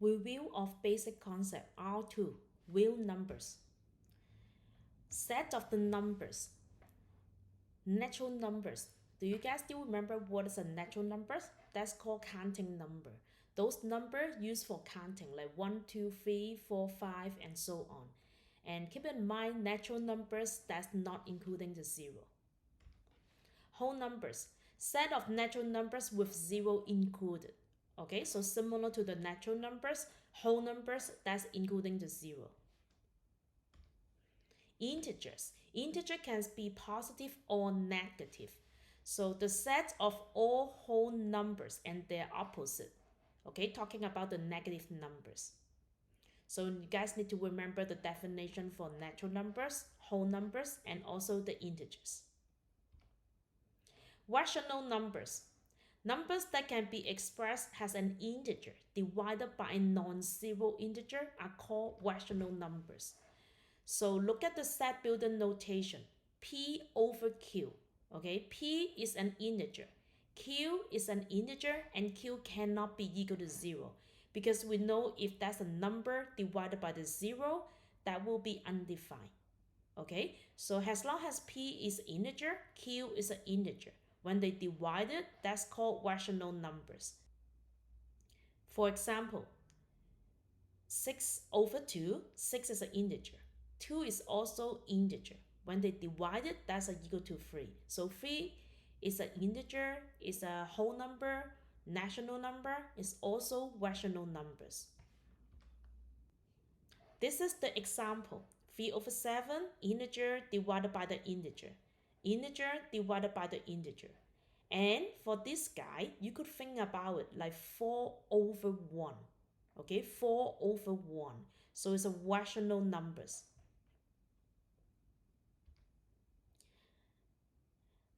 Review of basic concept R2, real numbers. Set of the numbers. Natural numbers. Do you guys still remember what is a natural numbers? That's called counting number. Those numbers used for counting like 1, 2, 3, 4, 5, and so on. And keep in mind natural numbers, that's not including the zero. Whole numbers. Set of natural numbers with zero included. Okay, so similar to the natural numbers, whole numbers, that's including the zero. Integers. Integer can be positive or negative. So the set of all whole numbers and their opposite. Okay, talking about the negative numbers. So you guys need to remember the definition for natural numbers, whole numbers, and also the integers. Rational numbers. Numbers that can be expressed as an integer divided by a non-zero integer are called rational numbers. So look at the set builder notation. P over Q. Okay, P is an integer. Q is an integer and Q cannot be equal to 0 because we know if that's a number divided by the 0, that will be undefined. Okay, so as long as P is integer, Q is an integer. When they divide it, that's called rational numbers. For example, 6 over 2, 6 is an integer. 2 is also integer. When they divide it, that's equal to 3. So 3 is an integer, is a whole number, natural number, is also rational numbers. This is the example. 3 over 7, integer divided by the integer. Integer divided by the integer. And for this guy, you could think about it like 4 over 1. Okay, 4 over 1. So it's a rational numbers.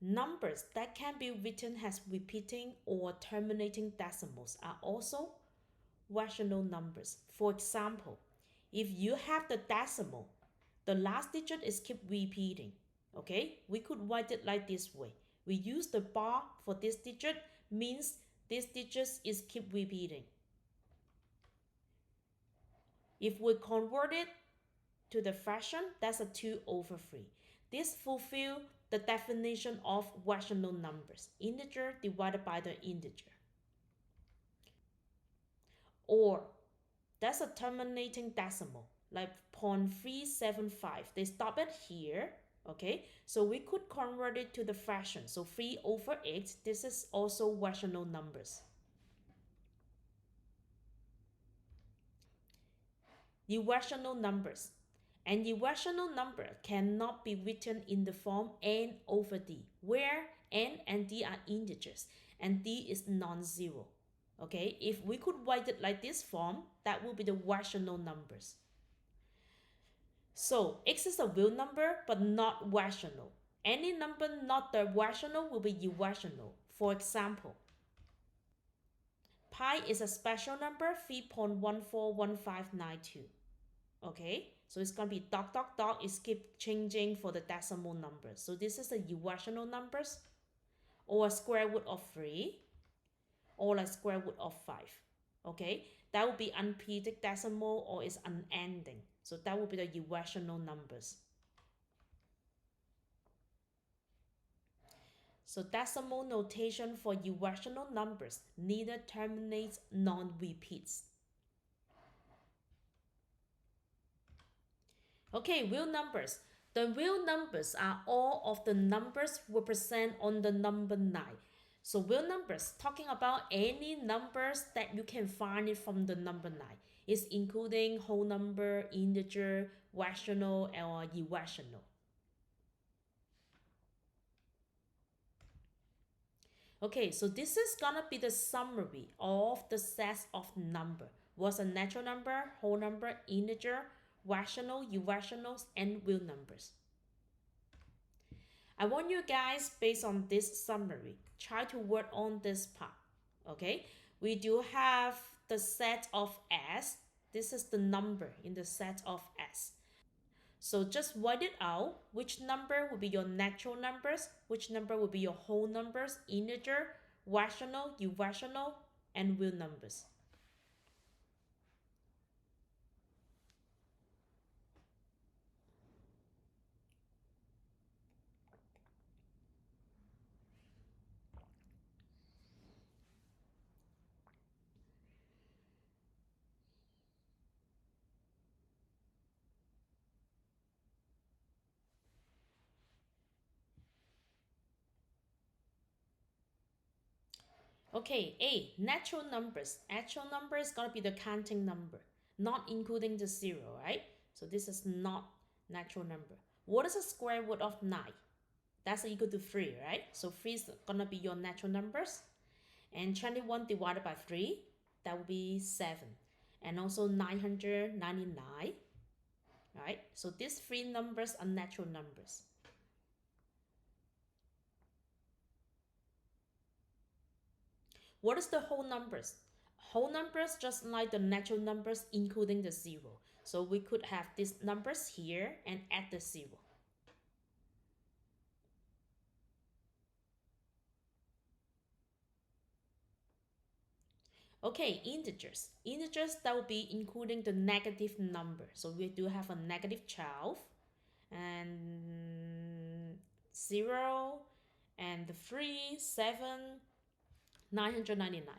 Numbers that can be written as repeating or terminating decimals are also rational numbers. For example, if you have the decimal, the last digit is keep repeating. Okay, we could write it like this way. We use the bar for this digit, means this digit is keep repeating. If we convert it to the fraction, that's a 2 over 3. This fulfills the definition of rational numbers, integer divided by the integer. Or that's a terminating decimal, like 0.375. They stop it here, okay? So we could convert it to the fraction. So 3 over 8, this is also rational numbers. Irrational numbers. An irrational number cannot be written in the form n over d, where n and d are integers and d is non-zero. Okay, if we could write it like this form, that will be the rational numbers. So x is a real number but not rational. Any number not the rational will be irrational. For example, pi is a special number 3.141592. Okay, so it's going to be dot dot dot, is keep changing for the decimal number. So this is the irrational numbers, or a square root of 3, or a square root of 5. Okay, that would be unpredicted decimal or is unending. So that would be the irrational numbers. So decimal notation for irrational numbers neither terminates nor repeats. Okay, real numbers. The real numbers are all of the numbers represent on the number 9. So real numbers, talking about any numbers that you can find it from the number 9. It's including whole number, integer, rational, or irrational. Okay, so this is gonna be the summary of the sets of number. What's a natural number, whole number, integer, rational, irrationals, and real numbers. I want you guys, based on this summary, try to work on this part. Okay, we do have the set of S. This is the number in the set of S. So just write it out. Which number will be your natural numbers? Which number will be your whole numbers? Integer, rational, irrational, and real numbers. Okay, A, natural numbers. Actual number is going to be the counting number, not including the zero, right? So this is not natural number. What is the square root of 9? That's equal to 3, right? So 3 is going to be your natural numbers. And 21 divided by 3, that would be 7. And also 999, right? So these three numbers are natural numbers. What is the whole numbers? Whole numbers just like the natural numbers including the zero. So we could have these numbers here and add the zero. Okay, integers. Integers, that will be including the negative number. So we do have a negative 12 and 0 and 3, 7, 999.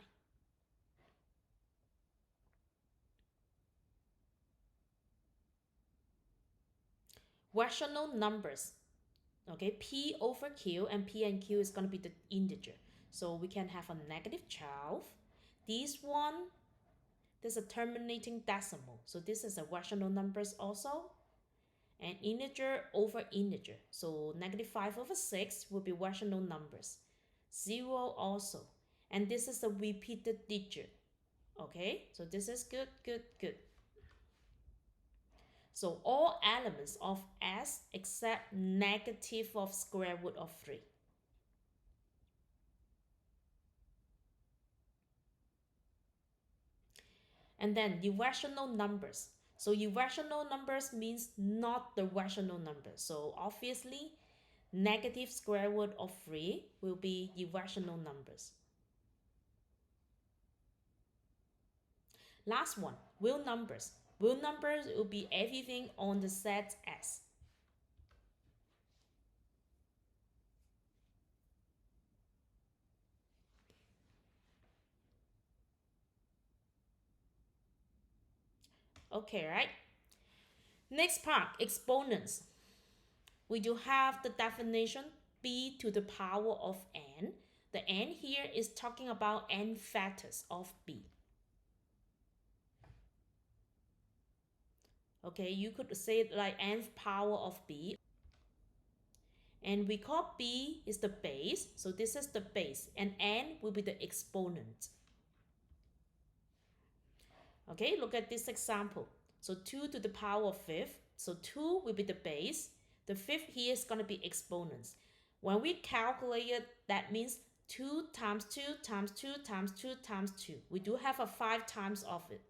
Rational numbers. Okay, P over Q, and P and Q is going to be the integer. So we can have a negative 12. This one, there's a terminating decimal. So this is a rational numbers also. And integer over integer. So negative 5 over 6 will be rational numbers. 0 also. And this is a repeated digit. Okay, so this is good, good, good. So all elements of S except negative of square root of 3. And then irrational numbers. So irrational numbers means not the rational number. So obviously, negative square root of 3 will be irrational numbers. Last one, real numbers. Real numbers will be everything on the set S. Okay, right? Next part, exponents. We do have the definition b to the power of n. The n here is talking about n factors of b. Okay, you could say it like nth power of b. And we call b is the base, so this is the base, and n will be the exponent. Okay, look at this example. So 2 to the power of 5th, so 2 will be the base. The 5th here is going to be exponents. When we calculate it, that means 2 times 2 times 2 times 2 times 2. We do have a 5 times of it.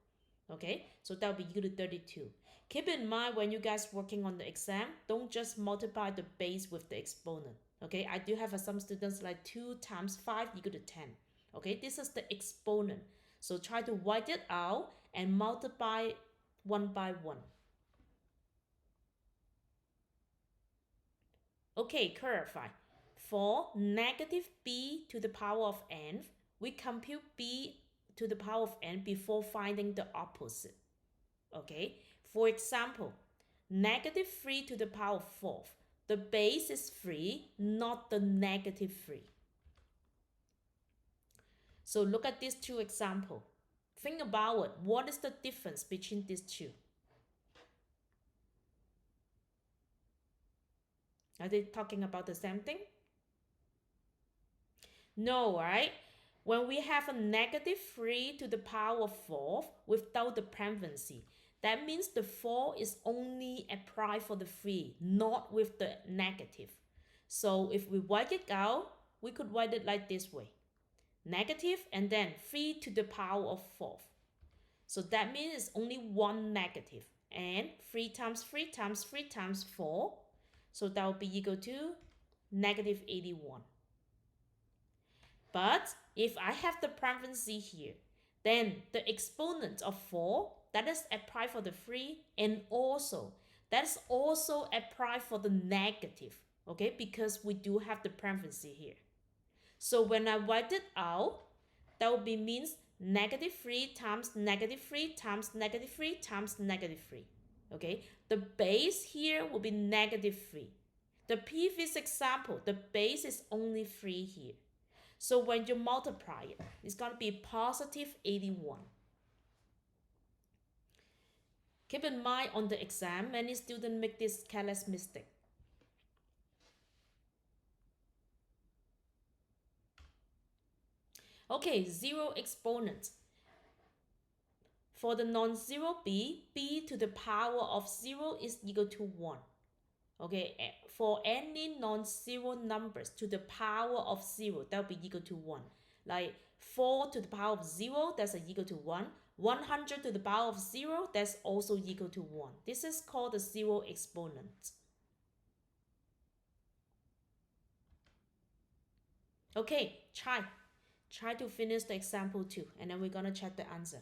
Okay, so that will be equal to 32. Keep in mind when you guys working on the exam, don't just multiply the base with the exponent. Okay, I do have some students like 2 times 5 equal to 10. Okay, this is the exponent. So try to write it out and multiply one by one. Okay, clarify. For negative b to the power of n, we compute b to the power of n before finding the opposite. Okay, for example, negative 3 to the power of 4th. The base is 3, not the negative 3. So look at these two examples. Think about it. What is the difference between these two? Are they talking about the same thing? No, right? When we have a negative 3 to the power of 4 without the parenthesis, that means the 4 is only applied for the 3, not with the negative. So if we write it out, we could write it like this way. Negative and then 3 to the power of 4. So that means it's only one negative. And 3 times 3 times 3 times 4. So that will be equal to negative 81. But if I have the parenthesis here, then the exponent of 4, that is applied for the 3, and also that is also applied for the negative, okay, because we do have the parenthesis here. So when I write it out, that will be means negative 3 times negative 3 times negative 3 times negative 3. Okay, the base here will be negative 3. The previous example, the base is only 3 here. So when you multiply it, it's going to be positive 81. Keep in mind on the exam, many students make this careless mistake. Okay, zero exponent. For the non-zero b to the power of 0 is equal to 1. Okay, for any non-zero numbers to the power of 0, that will be equal to 1. Like 4 to the power of 0, that's equal to 1. 100 to the power of 0, that's also equal to 1. This is called the zero exponent. Okay, try to finish the example 2, and then we're gonna check the answer.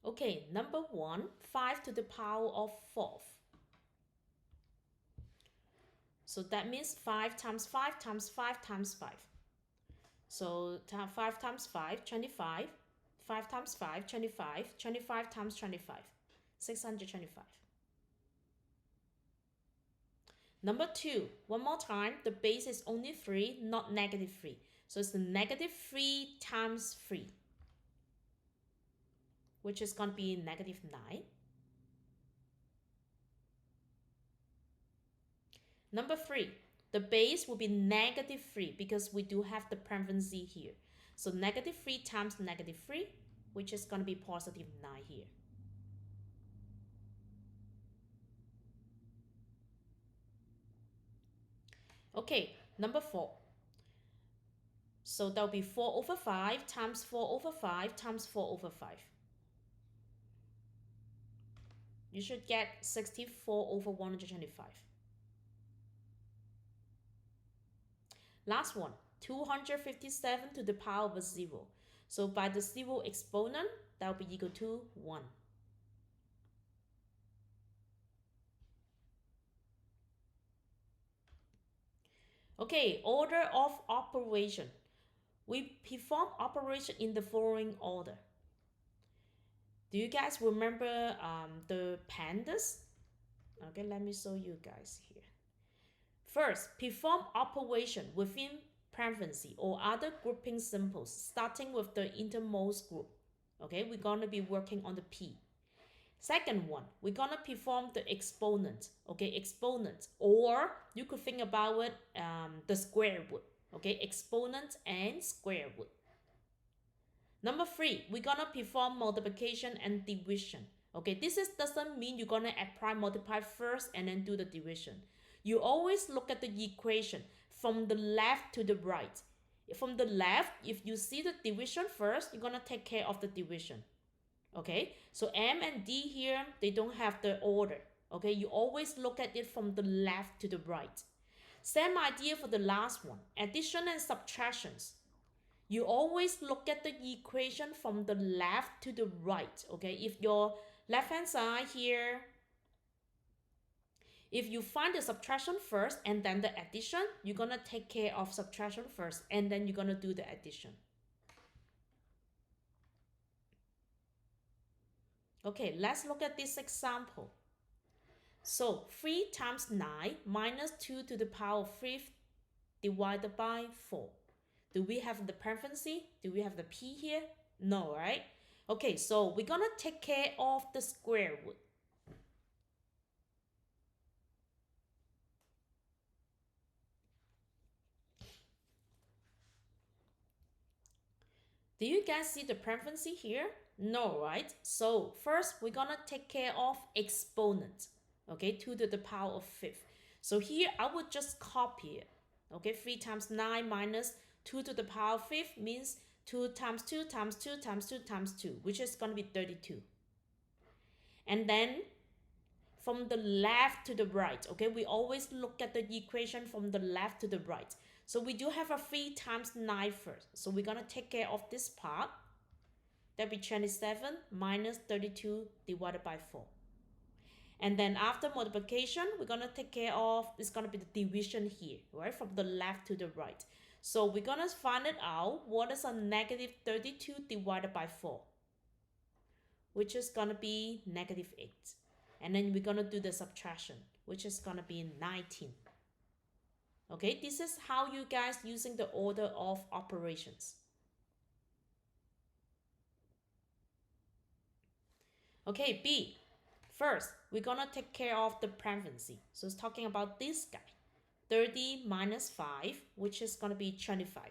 Okay, number 1, 5 to the power of 4th. So that means 5 times 5 times 5 times 5. So 5 times 5, 25. 5 times 5, 25. 25 times 25, 625. Number 2, one more time, the base is only 3, not negative 3. So it's the negative 3 times 3, which is going to be negative 9. Number 3, the base will be negative 3 because we do have the parenthesis here. So negative 3 times negative 3, which is going to be positive 9 here. Okay, number 4. So that will be 4 over 5 times 4 over 5 times 4 over 5. You should get 64 over 125. Last one, 257 to the power of 0. So by the 0 exponent, that will be equal to 1. Okay, order of operation. We perform operation in the following order. Do you guys remember the pandas? Okay, let me show you guys here. First, perform operation within parentheses or other grouping symbols, starting with the innermost group. Okay, we're going to be working on the P. Second one, we're going to perform the exponent. Okay, exponent, or you could think about it, the square root. Okay, exponent and square root. Number 3, we're going to perform multiplication and division. Okay, this doesn't mean you're going to apply multiply first and then do the division. You always look at the equation from the left to the right. From the left, if you see the division first, you're going to take care of the division. Okay, so M and D here, they don't have the order. Okay, you always look at it from the left to the right. Same idea for the last one, addition and subtractions. You always look at the equation from the left to the right. Okay, if your left hand side here, if you find the subtraction first and then the addition, you're gonna take care of subtraction first and then you're gonna do the addition. Okay, let's look at this example. So 3 times 9 minus 2 to the power of 3 divided by 4. Do we have the parenthesis? Do we have the P here? No, right? Okay, so we're gonna take care of the square root. Do you guys see the parenthesis here? No, right? So first we're gonna take care of exponent. Okay, 2 to the power of 5th. So here I would just copy it. Okay, 3 times 9 minus 2 to the power of 5th means 2 times 2 times 2 times 2 times 2, which is going to be 32. And then from the left to the right, okay, we always look at the equation from the left to the right. So we do have a 3 times 9 first. So we're going to take care of this part. That'll be 27 minus 32 divided by 4. And then after multiplication, we're going to take care of, it's going to be the division here, right? From the left to the right. So we're going to find it out. What is a negative 32 divided by 4? Which is going to be negative 8. And then we're going to do the subtraction, which is going to be 19. Okay, this is how you guys using the order of operations. Okay, B. First, we're going to take care of the parentheses. So it's talking about this guy. 30 minus 5, which is going to be 25.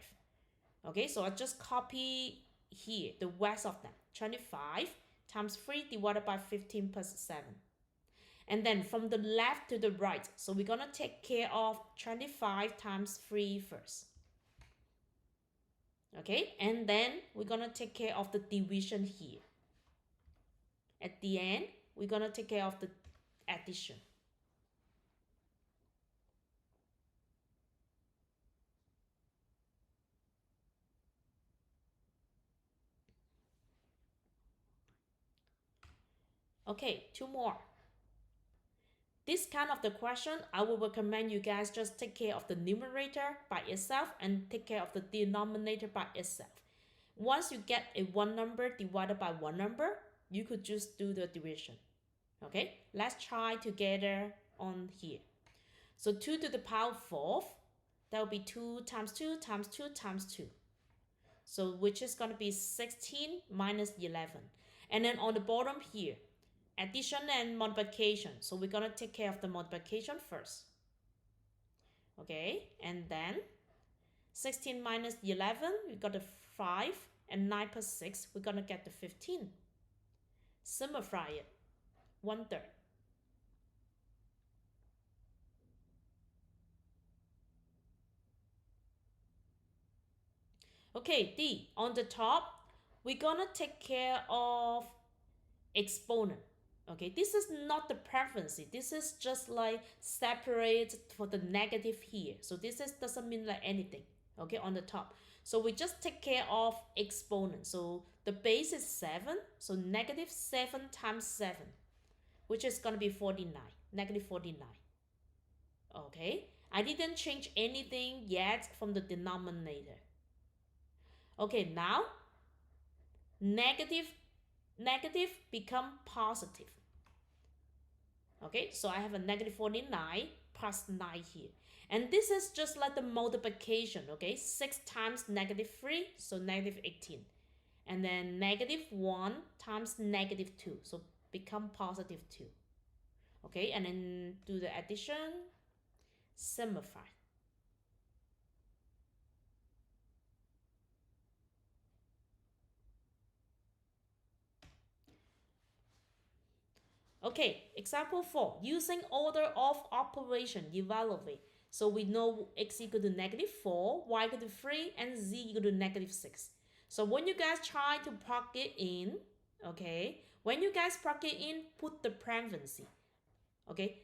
Okay, so I just copy here the rest of them. 25 times 3 divided by 15 plus 7. And then from the left to the right, so we're going to take care of 25 times 3 first. Okay, and then we're going to take care of the division here. At the end, we're going to take care of the addition. Okay, 2 more. This kind of the question, I will recommend you guys just take care of the numerator by itself and take care of the denominator by itself. Once you get a one number divided by one number, you could just do the division. Okay, let's try together on here. So 2 to the power 4th, that will be 2 times 2 times 2 times 2. So which is going to be 16 minus 11. And then on the bottom here, addition and multiplication. So we're going to take care of the multiplication first. Okay, and then 16 minus 11, we got the 5, and 9 plus 6, we're going to get the 15. Simplify it, 1/3. Okay, D, on the top, we're going to take care of exponent. Okay, this is not the preference. This is just like separate for the negative here. So this is doesn't mean like anything. Okay, on the top. So we just take care of exponent. So the base is 7. So negative 7 times 7, which is going to be 49. Negative 49. Okay, I didn't change anything yet from the denominator. Okay, now negative become positive. Okay, so I have a negative 49 plus 9 here. And this is just like the multiplication, okay? 6 times negative 3, so negative 18. And then negative 1 times negative 2, so become positive 2. Okay, and then do the addition, simplify. Okay, example 4. Using order of operation, evaluate. So we know x equal to negative 4, y equal to 3, and z equal to negative 6. So when you guys try to plug it in, okay, when you guys plug it in, put the parenthesis. Okay,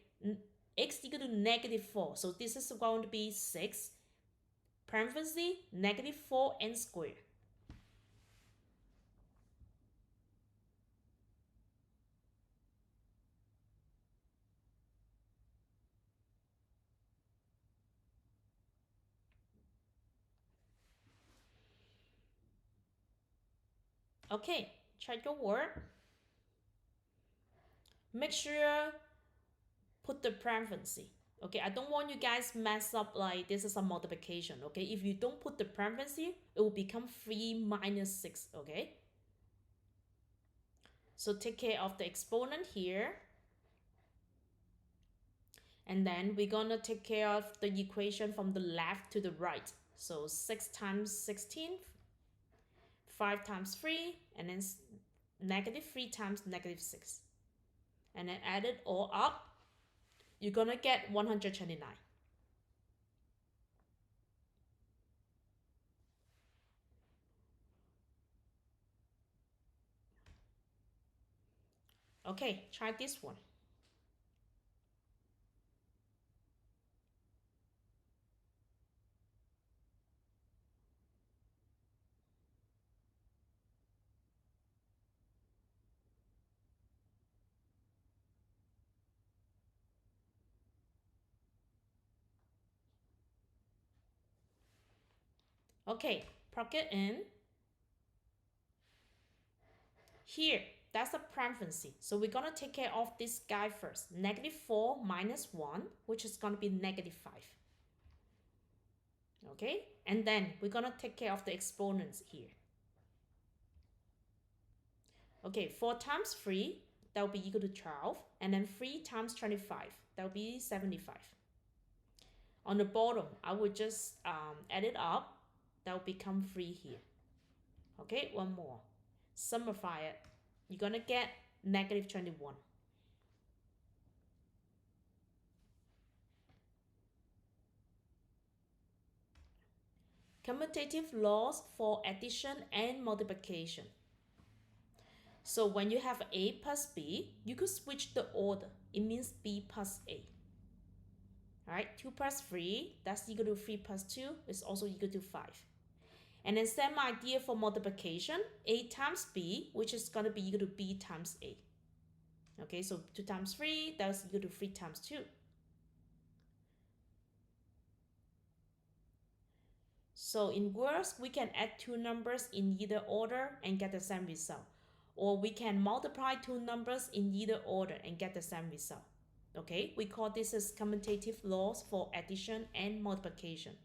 x equal to negative 4. So this is going to be 6, parenthesis, negative 4 n squared. Okay, check your work. Make sure put the parenthesis. Okay, I don't want you guys mess up like this is a multiplication. Okay, if you don't put the parenthesis, it will become 3 minus 6. Okay, so take care of the exponent here. And then we're gonna take care of the equation from the left to the right. So 6 times 16, 5 times 3, and then negative 3 times negative 6. And then add it all up. you're gonna get 129. Okay, try this one. Okay, plug it in. Here, that's the preference. So we're gonna take care of this guy first. -4 minus 1, which is gonna be -5. Okay, and then we're gonna take care of the exponents here. Okay, 4 times 3, that will be equal to 12, and then 3 times 25, that will be 75. On the bottom, I will just add it up, that will become 3 here. Okay, one more. Simplify it. You're gonna get -21. Commutative laws for addition and multiplication. So when you have A plus B, you could switch the order. It means B plus A. Alright, 2 plus 3, that's equal to 3 plus 2, is also equal to 5. And then same idea for multiplication, A times B, which is going to be equal to B times A. Okay, so 2 times 3, that's equal to 3 times 2. So in words, we can add two numbers in either order and get the same result. Or we can multiply two numbers in either order and get the same result. Okay, we call this as commutative laws for addition and multiplication.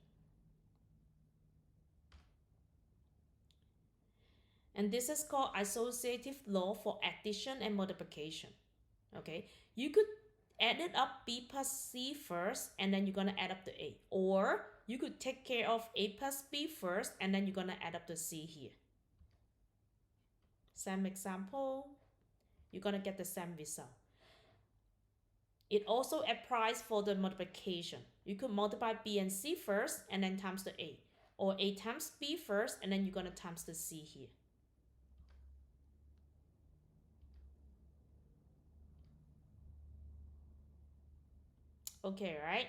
And this is called associative law for addition and multiplication. Okay, you could add it up B plus C first, and then you're gonna add up the A. Or you could take care of A plus B first, and then you're gonna add up the C here. Same example, you're gonna get the same result. It also applies for the multiplication. You could multiply B and C first, and then times the A. Or A times B first, and then you're gonna times the C here. Okay, right?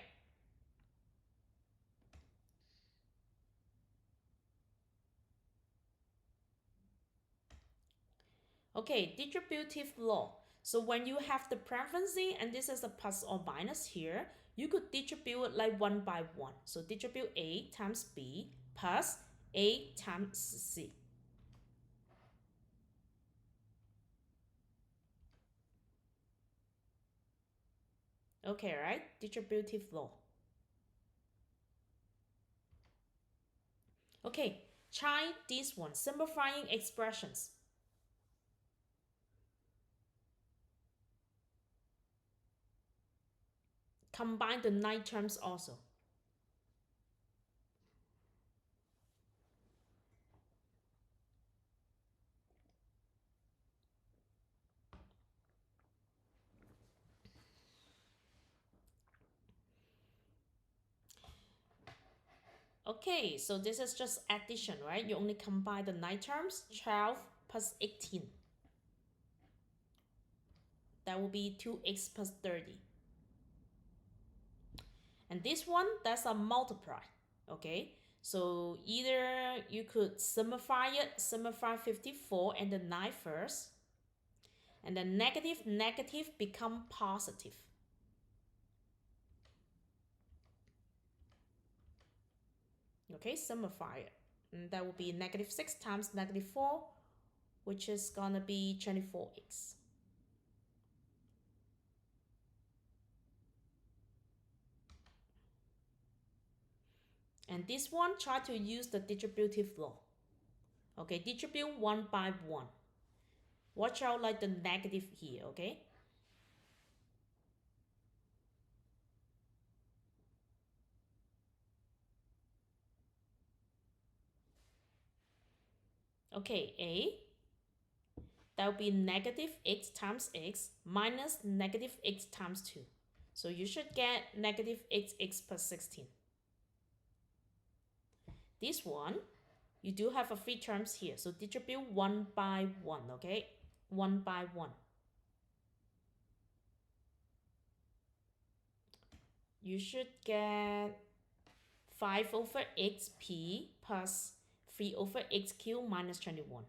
Okay, distributive law. So when you have the preference and this is a plus or minus here, you could distribute it like 1 by 1. So distribute A times B plus A times C. Okay, right? Distributive law. Okay, try this one, simplifying expressions. Combine the 9 terms also. Okay, so this is just addition, right? You only combine the 9 terms, 12 plus 18. That will be 2x plus 30. And this one, that's a multiply, okay? So either you could simplify it, simplify 54 and the 9 first, and then negative become positive. Okay, simplify it. And that will be -6 times -4, which is gonna be 24x. And this one, try to use the distributive law. Okay, distribute 1 by 1. Watch out like the negative here, okay? Okay, A, that will be -x times x minus -x times 2. So you should get negative x plus 16. This one, you do have a 3 terms here. So distribute 1 by 1, okay? 1 by 1. You should get 5 over xp plus 3 over x cubed minus 21.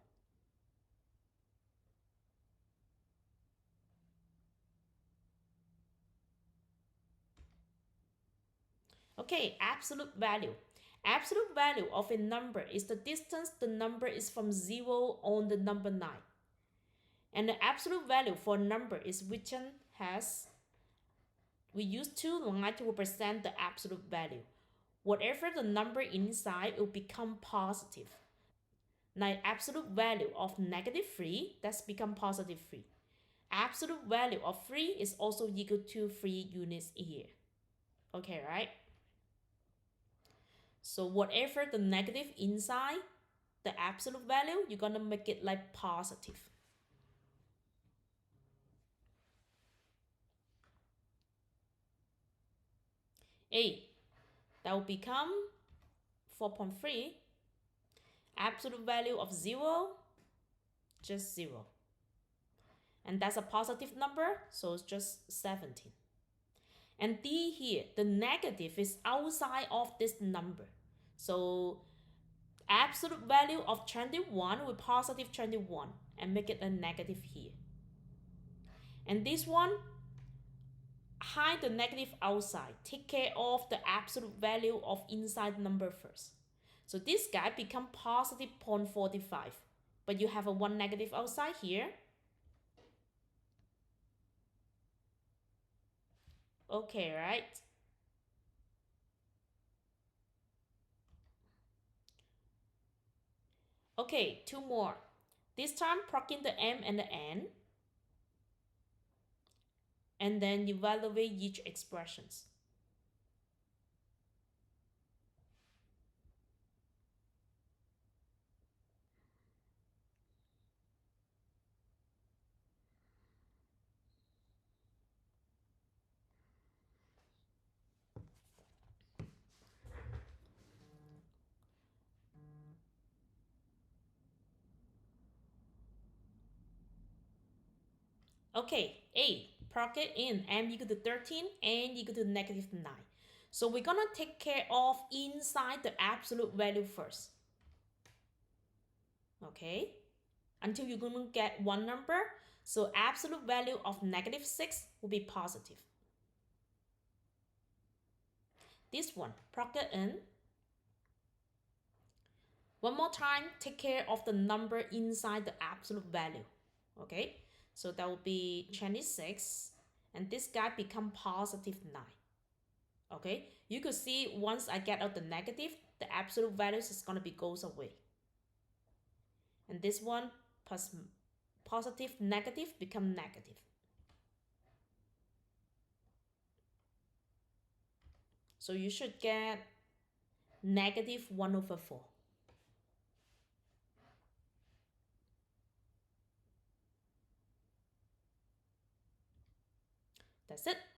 Okay, absolute value. Absolute value of a number is the distance the number is from 0 on the number 9. And the absolute value for a number is written as, we use 2 lines to represent the absolute value. Whatever the number inside will become positive. Now absolute value of negative 3, that's become positive 3. Absolute value of 3 is also equal to 3 units here. Okay, right? So whatever the negative inside, the absolute value, you're gonna make it like positive. A, that will become 4.3. Absolute value of 0, just 0. And that's a positive number, so it's just 17. And D here, the negative is outside of this number. So absolute value of 21 with positive 21 and make it a negative here. And this one, hide the negative outside. Take care of the absolute value of inside number first. So this guy become positive 0.45. But you have a 1 negative outside here. Okay, right? Okay, 2 more. This time plug in the m and the n. And then evaluate each expressions. Okay, A, plug it in, m equal to 13, n equal to negative 9. So we're gonna take care of inside the absolute value first. Okay, until you're gonna get one number. So absolute value of negative 6 will be positive. This one, plug it in. One more time, take care of the number inside the absolute value. Okay, so that will be 26, and this guy become positive 9. Okay, you could see once I get out the negative, the absolute values is gonna be goes away. And this one plus positive negative become negative. So you should get negative 1 over 4. That's it.